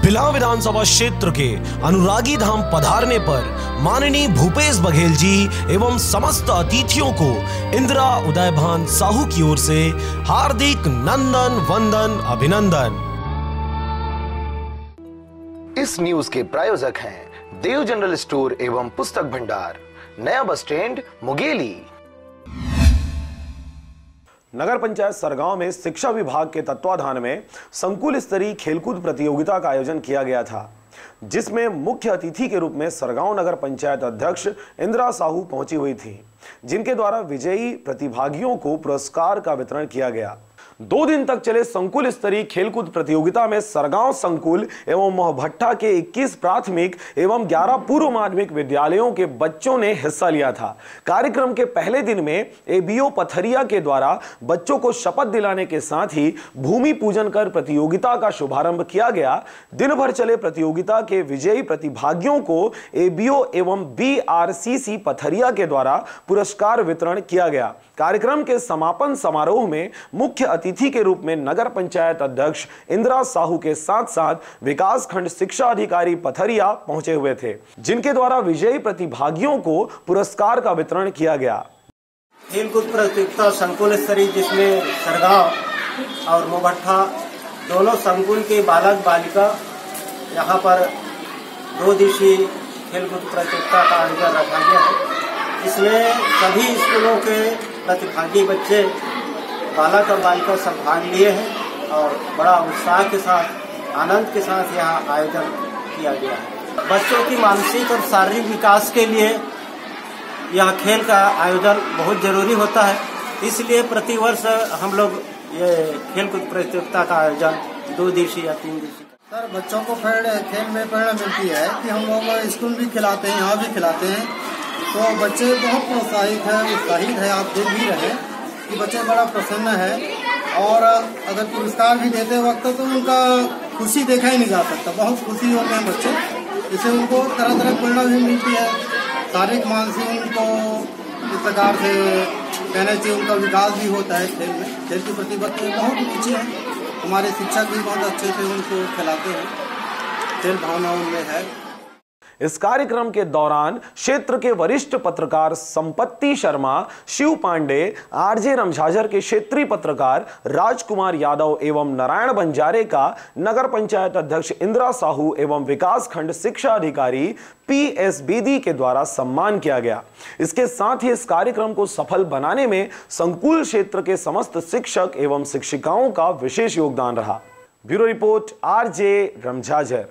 बिलाव विधानसभा क्षेत्र के अनुरागी धाम पधारने पर माननीय भूपेश बघेल जी एवं समस्त अतिथियों को इंदिरा उदयभान साहू की ओर से हार्दिक नंदन वंदन अभिनंदन। इस न्यूज के प्रायोजक हैं देव जनरल स्टोर एवं पुस्तक भंडार, नया बस स्टैंड, मुगेली। नगर पंचायत सरगांव में शिक्षा विभाग के तत्वाधान में संकुल स्तरीय खेलकूद प्रतियोगिता का आयोजन किया गया था, जिसमें मुख्य अतिथि के रूप में सरगांव नगर पंचायत अध्यक्ष इंदिरा साहू पहुंची हुई थी, जिनके द्वारा विजयी प्रतिभागियों को पुरस्कार का वितरण किया गया। 2 दिन तक चले संकुल स्तरीय खेलकूद प्रतियोगिता में सरगांव संकुल एवं मोहभट्टा के 21 प्राथमिक एवं 11 पूर्व माध्यमिक विद्यालयों के बच्चों ने हिस्सा लिया था। कार्यक्रम के पहले दिन में एबीओ पथरिया के द्वारा बच्चों को शपथ दिलाने के साथ ही भूमि पूजन कर प्रतियोगिता का शुभारंभ किया गया। दिन भर चले प्रतियोगिता के विजयी प्रतिभागियों को एबीओ एवं बीआरसीसी पथरिया के द्वारा पुरस्कार वितरण किया गया। कार्यक्रम के समापन समारोह में मुख्य अतिथि के रूप में नगर पंचायत अध्यक्ष इंदिरा साहू के साथ साथ विकास खंड शिक्षा अधिकारी पथरिया पहुंचे हुए थे, जिनके द्वारा विजयी प्रतिभागियों को पुरस्कार का वितरण किया गया। खेलकूद प्रतियोगिता संकुल स्तरीय, जिसमें सरगांव और मोहभट्टा दोनों संकुल के बालक बालिका यहाँ पर 2 दिवसीय खेलकूद प्रतियोगिता का आयोजन रखा गया है। इसमें सभी स्कूलों के प्रतिभागी बच्चे, बालक और बालिका सब भाग लिए हैं और बड़ा उत्साह के साथ, आनंद के साथ यहाँ आयोजन किया गया है। बच्चों की मानसिक और शारीरिक विकास के लिए यह खेल का आयोजन बहुत जरूरी होता है, इसलिए प्रतिवर्ष हम लोग ये खेलकूद प्रतियोगिता का आयोजन 2 दिवसीय या 3 दिवसीय। सर, बच्चों को खेल में प्रेरणा मिलती है कि हम लोग स्कूल भी खिलाते हैं, यहाँ भी खिलाते हैं, तो बच्चे बहुत उत्साहित है। आप देख भी रहे कि बच्चे बड़ा प्रसन्न है और अगर पुरस्कार भी देते वक्त तो उनका खुशी देखा ही नहीं जा सकता। बहुत खुशी होते हैं बच्चे, इससे उनको तरह तरह प्रेरणा भी मिलती है। शारीरिक मानसिक उनको इस प्रकार से कहना चाहिए, उनका विकास भी होता है। खेल के प्रति बच्चे बहुत रुचि है। हमारे शिक्षक भी बहुत अच्छे से उनको खिलाते हैं, खेल भावना उनमें है। इस कार्यक्रम के दौरान क्षेत्र के वरिष्ठ पत्रकार संपत्ति शर्मा, शिव पांडे, आरजे रमझाझर के क्षेत्रीय पत्रकार राजकुमार यादव एवं नारायण बंजारे का नगर पंचायत अध्यक्ष इंदिरा साहू एवं विकास खंड शिक्षा अधिकारी पीएस बेदी के द्वारा सम्मान किया गया। इसके साथ ही इस कार्यक्रम को सफल बनाने में संकुल क्षेत्र के समस्त शिक्षक एवं शिक्षिकाओं का विशेष योगदान रहा। Bureau report, RJ रमझाझर।